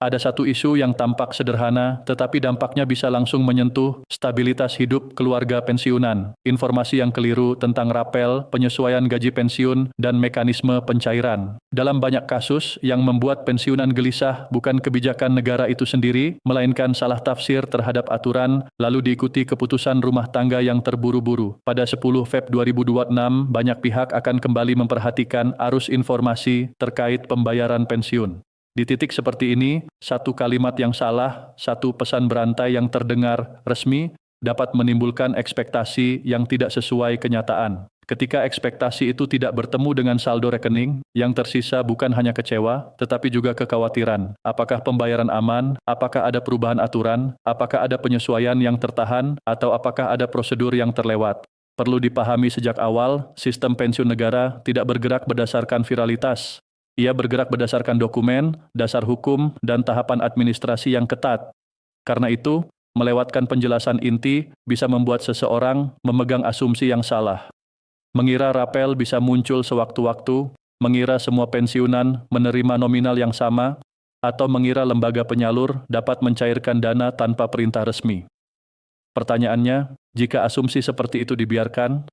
Ada satu isu yang tampak sederhana, tetapi dampaknya bisa langsung menyentuh stabilitas hidup keluarga pensiunan. Informasi yang keliru tentang rapel, penyesuaian gaji pensiun, dan mekanisme pencairan. Dalam banyak kasus, yang membuat pensiunan gelisah bukan kebijakan negara itu sendiri, melainkan salah tafsir terhadap aturan, lalu diikuti keputusan rumah tangga yang terburu-buru. Pada 10 Feb 2026, banyak pihak akan kembali memperhatikan arus informasi terkait pembayaran pensiun. Di titik seperti ini, satu kalimat yang salah, satu pesan berantai yang terdengar resmi, dapat menimbulkan ekspektasi yang tidak sesuai kenyataan. Ketika ekspektasi itu tidak bertemu dengan saldo rekening, yang tersisa bukan hanya kecewa, tetapi juga kekhawatiran. Apakah pembayaran aman? Apakah ada perubahan aturan? Apakah ada penyesuaian yang tertahan? Atau apakah ada prosedur yang terlewat? Perlu dipahami sejak awal, sistem pensiun negara tidak bergerak berdasarkan viralitas. Ia bergerak berdasarkan dokumen, dasar hukum, dan tahapan administrasi yang ketat. Karena itu, melewatkan penjelasan inti bisa membuat seseorang memegang asumsi yang salah. Mengira rapel bisa muncul sewaktu-waktu, mengira semua pensiunan menerima nominal yang sama, atau mengira lembaga penyalur dapat mencairkan dana tanpa perintah resmi. Pertanyaannya, jika asumsi seperti itu dibiarkan,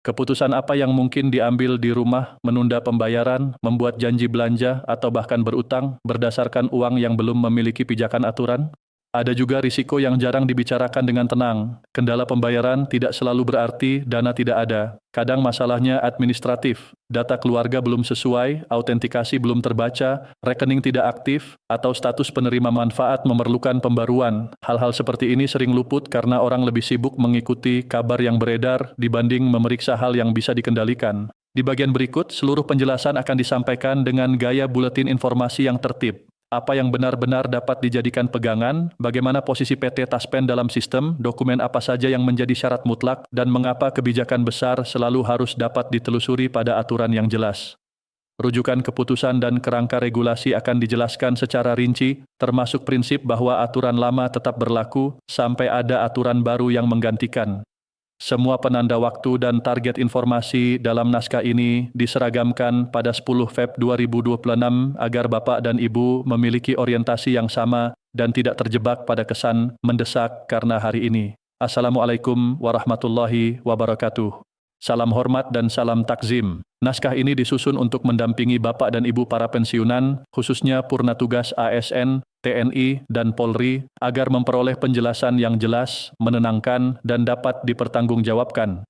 keputusan apa yang mungkin diambil di rumah, menunda pembayaran, membuat janji belanja, atau bahkan berutang berdasarkan uang yang belum memiliki pijakan aturan? Ada juga risiko yang jarang dibicarakan dengan tenang. Kendala pembayaran tidak selalu berarti dana tidak ada. Kadang masalahnya administratif, data keluarga belum sesuai, autentikasi belum terbaca, rekening tidak aktif, atau status penerima manfaat memerlukan pembaruan. Hal-hal seperti ini sering luput karena orang lebih sibuk mengikuti kabar yang beredar dibanding memeriksa hal yang bisa dikendalikan. Di bagian berikut, seluruh penjelasan akan disampaikan dengan gaya buletin informasi yang tertib. Apa yang benar-benar dapat dijadikan pegangan, bagaimana posisi PT Taspen dalam sistem, dokumen apa saja yang menjadi syarat mutlak, dan mengapa kebijakan besar selalu harus dapat ditelusuri pada aturan yang jelas. Rujukan keputusan dan kerangka regulasi akan dijelaskan secara rinci, termasuk prinsip bahwa aturan lama tetap berlaku sampai ada aturan baru yang menggantikan. Semua penanda waktu dan target informasi dalam naskah ini diseragamkan pada 10 Feb 2026 agar Bapak dan Ibu memiliki orientasi yang sama dan tidak terjebak pada kesan mendesak karena hari ini. Assalamualaikum warahmatullahi wabarakatuh. Salam hormat dan salam takzim. Naskah ini disusun untuk mendampingi Bapak dan Ibu para pensiunan, khususnya purna tugas ASN, TNI, dan Polri, agar memperoleh penjelasan yang jelas, menenangkan, dan dapat dipertanggungjawabkan.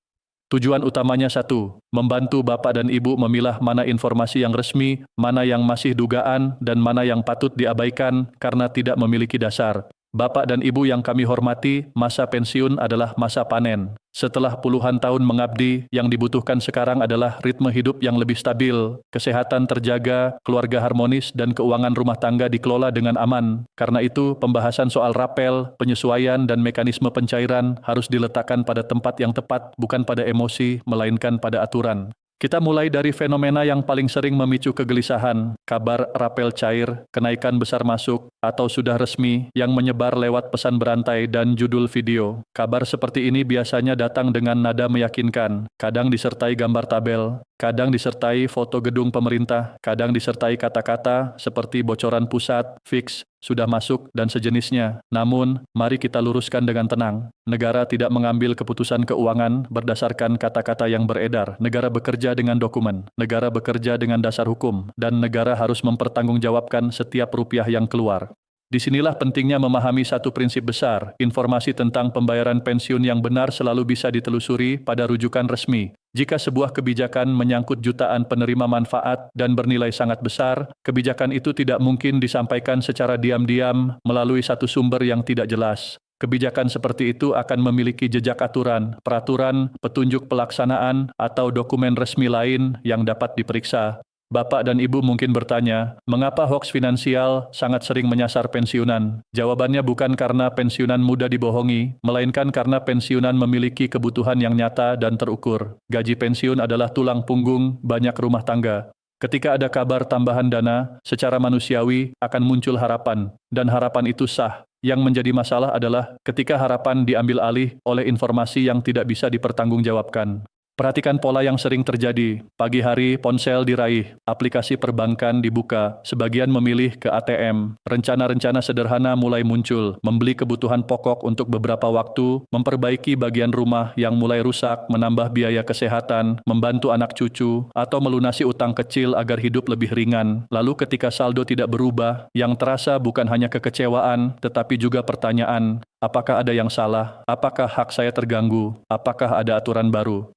Tujuan utamanya satu, membantu Bapak dan Ibu memilah mana informasi yang resmi, mana yang masih dugaan, dan mana yang patut diabaikan karena tidak memiliki dasar. Bapak dan Ibu yang kami hormati, masa pensiun adalah masa panen. Setelah puluhan tahun mengabdi, yang dibutuhkan sekarang adalah ritme hidup yang lebih stabil, kesehatan terjaga, keluarga harmonis, dan keuangan rumah tangga dikelola dengan aman. Karena itu, pembahasan soal rapel, penyesuaian, dan mekanisme pencairan harus diletakkan pada tempat yang tepat, bukan pada emosi, melainkan pada aturan. Kita mulai dari fenomena yang paling sering memicu kegelisahan, kabar rapel cair, kenaikan besar masuk, atau sudah resmi yang menyebar lewat pesan berantai dan judul video. Kabar seperti ini biasanya datang dengan nada meyakinkan, kadang disertai gambar tabel, kadang disertai foto gedung pemerintah, kadang disertai kata-kata seperti bocoran pusat, fix, sudah masuk, dan sejenisnya. Namun, mari kita luruskan dengan tenang. Negara tidak mengambil keputusan keuangan berdasarkan kata-kata yang beredar. Negara bekerja dengan dokumen, negara bekerja dengan dasar hukum, dan negara harus mempertanggungjawabkan setiap rupiah yang keluar. Disinilah pentingnya memahami satu prinsip besar, informasi tentang pembayaran pensiun yang benar selalu bisa ditelusuri pada rujukan resmi. Jika sebuah kebijakan menyangkut jutaan penerima manfaat dan bernilai sangat besar, kebijakan itu tidak mungkin disampaikan secara diam-diam melalui satu sumber yang tidak jelas. Kebijakan seperti itu akan memiliki jejak aturan, peraturan, petunjuk pelaksanaan, atau dokumen resmi lain yang dapat diperiksa. Bapak dan Ibu mungkin bertanya, mengapa hoaks finansial sangat sering menyasar pensiunan? Jawabannya bukan karena pensiunan mudah dibohongi, melainkan karena pensiunan memiliki kebutuhan yang nyata dan terukur. Gaji pensiun adalah tulang punggung banyak rumah tangga. Ketika ada kabar tambahan dana, secara manusiawi akan muncul harapan, dan harapan itu sah. Yang menjadi masalah adalah ketika harapan diambil alih oleh informasi yang tidak bisa dipertanggungjawabkan. Perhatikan pola yang sering terjadi. Pagi hari ponsel diraih, aplikasi perbankan dibuka, sebagian memilih ke ATM. Rencana-rencana sederhana mulai muncul, membeli kebutuhan pokok untuk beberapa waktu, memperbaiki bagian rumah yang mulai rusak, menambah biaya kesehatan, membantu anak cucu, atau melunasi utang kecil agar hidup lebih ringan. Lalu ketika saldo tidak berubah, yang terasa bukan hanya kekecewaan, tetapi juga pertanyaan, apakah ada yang salah? Apakah hak saya terganggu? Apakah ada aturan baru?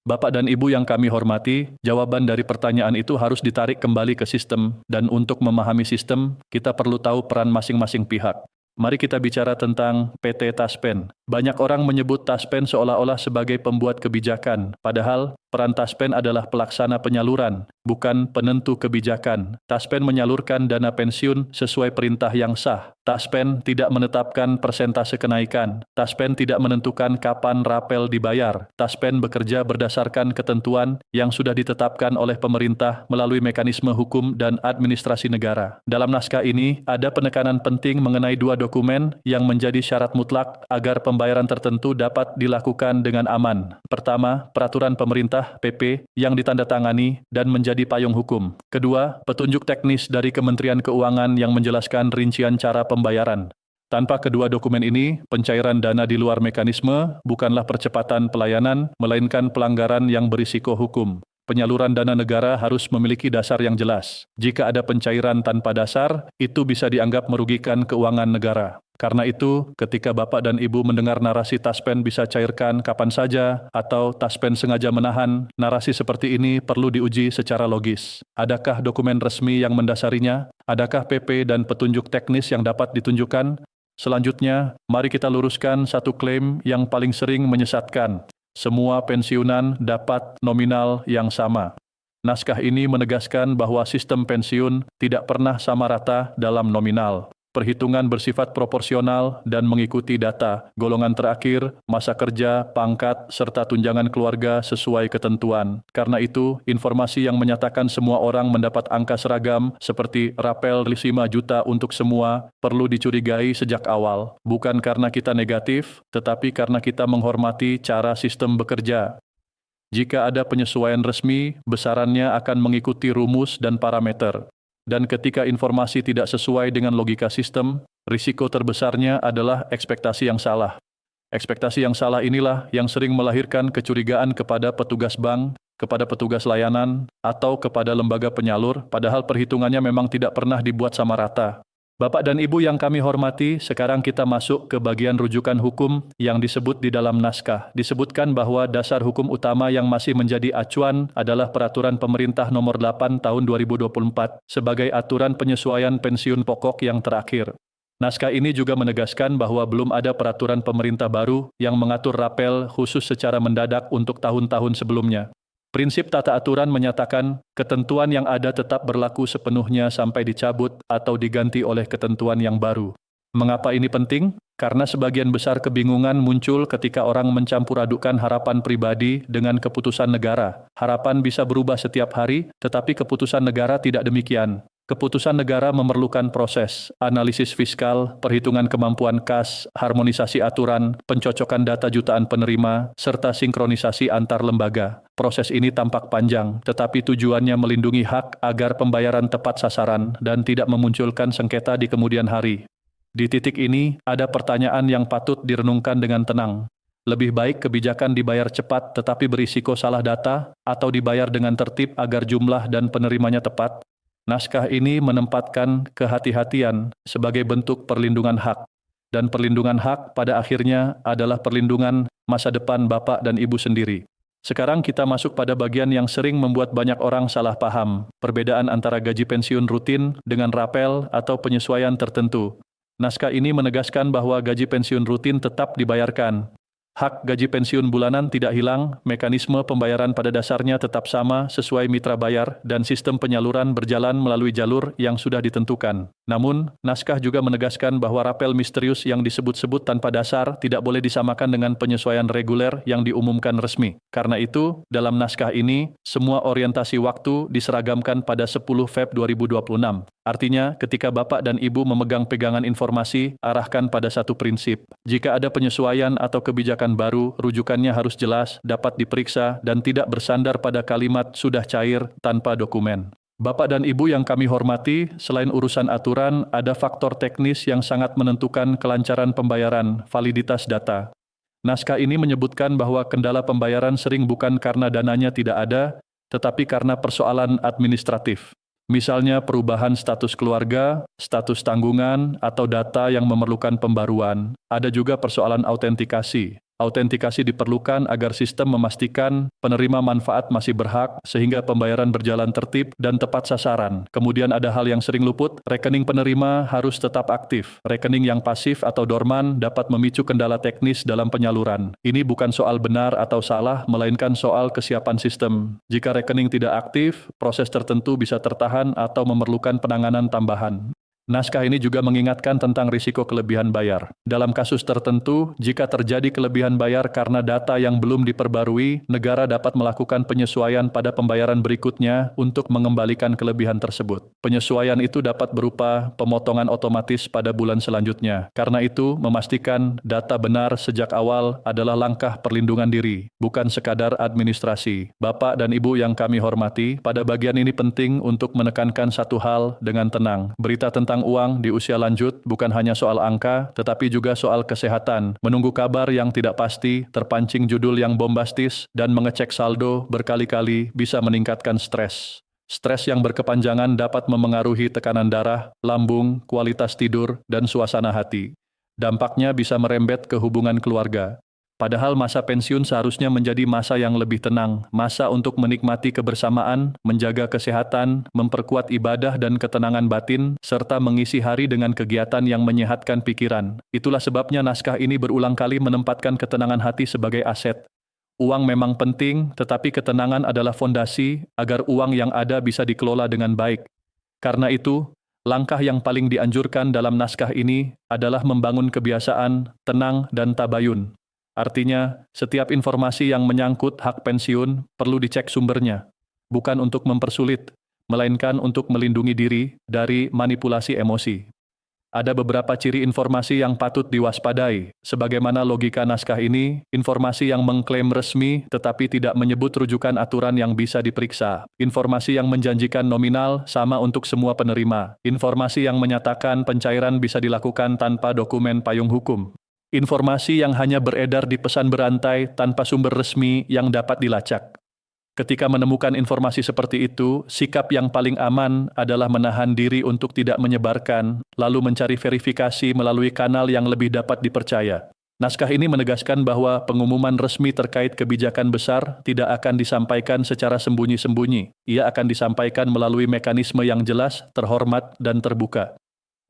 Bapak dan Ibu yang kami hormati, jawaban dari pertanyaan itu harus ditarik kembali ke sistem, dan untuk memahami sistem, kita perlu tahu peran masing-masing pihak. Mari kita bicara tentang PT Taspen. Banyak orang menyebut Taspen seolah-olah sebagai pembuat kebijakan, padahal peran Taspen adalah pelaksana penyaluran, bukan penentu kebijakan. Taspen menyalurkan dana pensiun sesuai perintah yang sah. Taspen tidak menetapkan persentase kenaikan. Taspen tidak menentukan kapan rapel dibayar. Taspen bekerja berdasarkan ketentuan yang sudah ditetapkan oleh pemerintah melalui mekanisme hukum dan administrasi negara. Dalam naskah ini, ada penekanan penting mengenai dua dokumen yang menjadi syarat mutlak agar pembayaran tertentu dapat dilakukan dengan aman. Pertama, peraturan pemerintah (PP) yang ditandatangani dan menjadi payung hukum. Kedua, petunjuk teknis dari Kementerian Keuangan yang menjelaskan rincian cara pembayaran. Tanpa kedua dokumen ini, pencairan dana di luar mekanisme bukanlah percepatan pelayanan, melainkan pelanggaran yang berisiko hukum. Penyaluran dana negara harus memiliki dasar yang jelas. Jika ada pencairan tanpa dasar, itu bisa dianggap merugikan keuangan negara. Karena itu, ketika Bapak dan Ibu mendengar narasi Taspen bisa cairkan kapan saja atau Taspen sengaja menahan, narasi seperti ini perlu diuji secara logis. Adakah dokumen resmi yang mendasarinya? Adakah PP dan petunjuk teknis yang dapat ditunjukkan? Selanjutnya, mari kita luruskan satu klaim yang paling sering menyesatkan. Semua pensiunan dapat nominal yang sama. Naskah ini menegaskan bahwa sistem pensiun tidak pernah sama rata dalam nominal. Perhitungan bersifat proporsional dan mengikuti data, golongan terakhir, masa kerja, pangkat, serta tunjangan keluarga sesuai ketentuan. Karena itu, informasi yang menyatakan semua orang mendapat angka seragam seperti rapel 5 juta untuk semua perlu dicurigai sejak awal. Bukan karena kita negatif, tetapi karena kita menghormati cara sistem bekerja. Jika ada penyesuaian resmi, besarannya akan mengikuti rumus dan parameter. Dan ketika informasi tidak sesuai dengan logika sistem, risiko terbesarnya adalah ekspektasi yang salah. Ekspektasi yang salah inilah yang sering melahirkan kecurigaan kepada petugas bank, kepada petugas layanan, atau kepada lembaga penyalur, padahal perhitungannya memang tidak pernah dibuat sama rata. Bapak dan Ibu yang kami hormati, sekarang kita masuk ke bagian rujukan hukum yang disebut di dalam naskah. Disebutkan bahwa dasar hukum utama yang masih menjadi acuan adalah Peraturan Pemerintah Nomor 8 Tahun 2024 sebagai aturan penyesuaian pensiun pokok yang terakhir. Naskah ini juga menegaskan bahwa belum ada peraturan pemerintah baru yang mengatur rapel khusus secara mendadak untuk tahun-tahun sebelumnya. Prinsip tata aturan menyatakan ketentuan yang ada tetap berlaku sepenuhnya sampai dicabut atau diganti oleh ketentuan yang baru. Mengapa ini penting? Karena sebagian besar kebingungan muncul ketika orang mencampur adukan harapan pribadi dengan keputusan negara. Harapan bisa berubah setiap hari, tetapi keputusan negara tidak demikian. Keputusan negara memerlukan proses, analisis fiskal, perhitungan kemampuan kas, harmonisasi aturan, pencocokan data jutaan penerima, serta sinkronisasi antar lembaga. Proses ini tampak panjang, tetapi tujuannya melindungi hak agar pembayaran tepat sasaran dan tidak memunculkan sengketa di kemudian hari. Di titik ini, ada pertanyaan yang patut direnungkan dengan tenang. Lebih baik kebijakan dibayar cepat tetapi berisiko salah data, atau dibayar dengan tertib agar jumlah dan penerimanya tepat? Naskah ini menempatkan kehati-hatian sebagai bentuk perlindungan hak, dan perlindungan hak pada akhirnya adalah perlindungan masa depan Bapak dan Ibu sendiri. Sekarang kita masuk pada bagian yang sering membuat banyak orang salah paham, perbedaan antara gaji pensiun rutin dengan rapel atau penyesuaian tertentu. Naskah ini menegaskan bahwa gaji pensiun rutin tetap dibayarkan. Hak gaji pensiun bulanan tidak hilang, mekanisme pembayaran pada dasarnya tetap sama sesuai mitra bayar dan sistem penyaluran berjalan melalui jalur yang sudah ditentukan. Namun, naskah juga menegaskan bahwa rapel misterius yang disebut-sebut tanpa dasar tidak boleh disamakan dengan penyesuaian reguler yang diumumkan resmi. Karena itu, dalam naskah ini, semua orientasi waktu diseragamkan pada 10 Feb 2026. Artinya, ketika Bapak dan Ibu memegang pegangan informasi, arahkan pada satu prinsip. Jika ada penyesuaian atau kebijakan kebijakan baru, rujukannya harus jelas, dapat diperiksa, dan tidak bersandar pada kalimat sudah cair tanpa dokumen. Bapak dan Ibu yang kami hormati, selain urusan aturan, ada faktor teknis yang sangat menentukan kelancaran pembayaran, validitas data. Naskah ini menyebutkan bahwa kendala pembayaran sering bukan karena dananya tidak ada, tetapi karena persoalan administratif. Misalnya perubahan status keluarga, status tanggungan, atau data yang memerlukan pembaruan. Ada juga persoalan autentikasi. Autentikasi diperlukan agar sistem memastikan penerima manfaat masih berhak sehingga pembayaran berjalan tertib dan tepat sasaran. Kemudian ada hal yang sering luput, rekening penerima harus tetap aktif. Rekening yang pasif atau dorman dapat memicu kendala teknis dalam penyaluran. Ini bukan soal benar atau salah, melainkan soal kesiapan sistem. Jika rekening tidak aktif, proses tertentu bisa tertahan atau memerlukan penanganan tambahan. Naskah ini juga mengingatkan tentang risiko kelebihan bayar. Dalam kasus tertentu, jika terjadi kelebihan bayar karena data yang belum diperbarui, negara dapat melakukan penyesuaian pada pembayaran berikutnya untuk mengembalikan kelebihan tersebut. Penyesuaian itu dapat berupa pemotongan otomatis pada bulan selanjutnya. Karena itu, memastikan data benar sejak awal adalah langkah perlindungan diri, bukan sekadar administrasi. Bapak dan Ibu yang kami hormati, pada bagian ini penting untuk menekankan satu hal dengan tenang. Berita tentang uang di usia lanjut bukan hanya soal angka, tetapi juga soal kesehatan. Menunggu kabar yang tidak pasti, terpancing judul yang bombastis, dan mengecek saldo berkali-kali bisa meningkatkan stres. Stres yang berkepanjangan dapat memengaruhi tekanan darah, lambung, kualitas tidur, dan suasana hati. Dampaknya bisa merembet ke hubungan keluarga. Padahal masa pensiun seharusnya menjadi masa yang lebih tenang, masa untuk menikmati kebersamaan, menjaga kesehatan, memperkuat ibadah dan ketenangan batin, serta mengisi hari dengan kegiatan yang menyehatkan pikiran. Itulah sebabnya naskah ini berulang kali menempatkan ketenangan hati sebagai aset. Uang memang penting, tetapi ketenangan adalah fondasi agar uang yang ada bisa dikelola dengan baik. Karena itu, langkah yang paling dianjurkan dalam naskah ini adalah membangun kebiasaan tenang dan tabayun. Artinya, setiap informasi yang menyangkut hak pensiun perlu dicek sumbernya, bukan untuk mempersulit, melainkan untuk melindungi diri dari manipulasi emosi. Ada beberapa ciri informasi yang patut diwaspadai. Sebagaimana logika naskah ini, informasi yang mengklaim resmi tetapi tidak menyebut rujukan aturan yang bisa diperiksa. Informasi yang menjanjikan nominal sama untuk semua penerima. Informasi yang menyatakan pencairan bisa dilakukan tanpa dokumen payung hukum. Informasi yang hanya beredar di pesan berantai tanpa sumber resmi yang dapat dilacak. Ketika menemukan informasi seperti itu, sikap yang paling aman adalah menahan diri untuk tidak menyebarkan, lalu mencari verifikasi melalui kanal yang lebih dapat dipercaya. Naskah ini menegaskan bahwa pengumuman resmi terkait kebijakan besar tidak akan disampaikan secara sembunyi-sembunyi. Ia akan disampaikan melalui mekanisme yang jelas, terhormat, dan terbuka.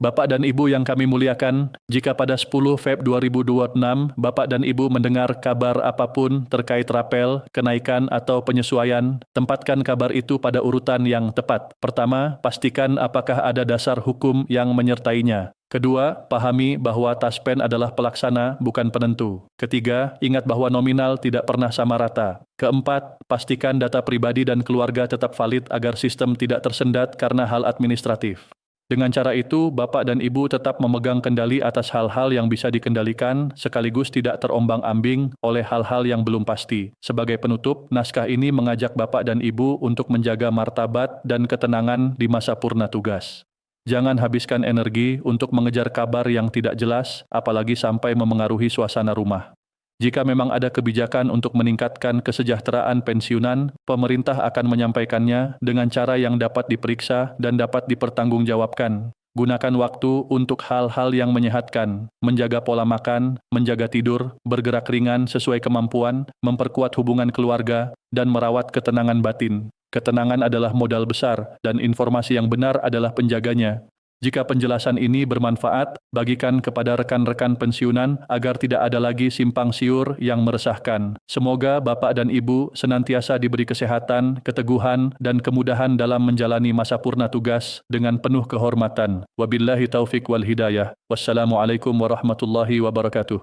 Bapak dan Ibu yang kami muliakan, jika pada 10 Feb 2026 Bapak dan Ibu mendengar kabar apapun terkait rapel, kenaikan atau penyesuaian, tempatkan kabar itu pada urutan yang tepat. Pertama, pastikan apakah ada dasar hukum yang menyertainya. Kedua, pahami bahwa taspen adalah pelaksana, bukan penentu. Ketiga, ingat bahwa nominal tidak pernah sama rata. Keempat, pastikan data pribadi dan keluarga tetap valid agar sistem tidak tersendat karena hal administratif. Dengan cara itu, Bapak dan Ibu tetap memegang kendali atas hal-hal yang bisa dikendalikan, sekaligus tidak terombang-ambing oleh hal-hal yang belum pasti. Sebagai penutup, naskah ini mengajak Bapak dan Ibu untuk menjaga martabat dan ketenangan di masa purna tugas. Jangan habiskan energi untuk mengejar kabar yang tidak jelas, apalagi sampai memengaruhi suasana rumah. Jika memang ada kebijakan untuk meningkatkan kesejahteraan pensiunan, pemerintah akan menyampaikannya dengan cara yang dapat diperiksa dan dapat dipertanggungjawabkan. Gunakan waktu untuk hal-hal yang menyehatkan, menjaga pola makan, menjaga tidur, bergerak ringan sesuai kemampuan, memperkuat hubungan keluarga, dan merawat ketenangan batin. Ketenangan adalah modal besar, dan informasi yang benar adalah penjaganya. Jika penjelasan ini bermanfaat, bagikan kepada rekan-rekan pensiunan agar tidak ada lagi simpang siur yang meresahkan. Semoga Bapak dan Ibu senantiasa diberi kesehatan, keteguhan, dan kemudahan dalam menjalani masa purna tugas dengan penuh kehormatan. Wabillahi taufik wal hidayah. Wassalamualaikum warahmatullahi wabarakatuh.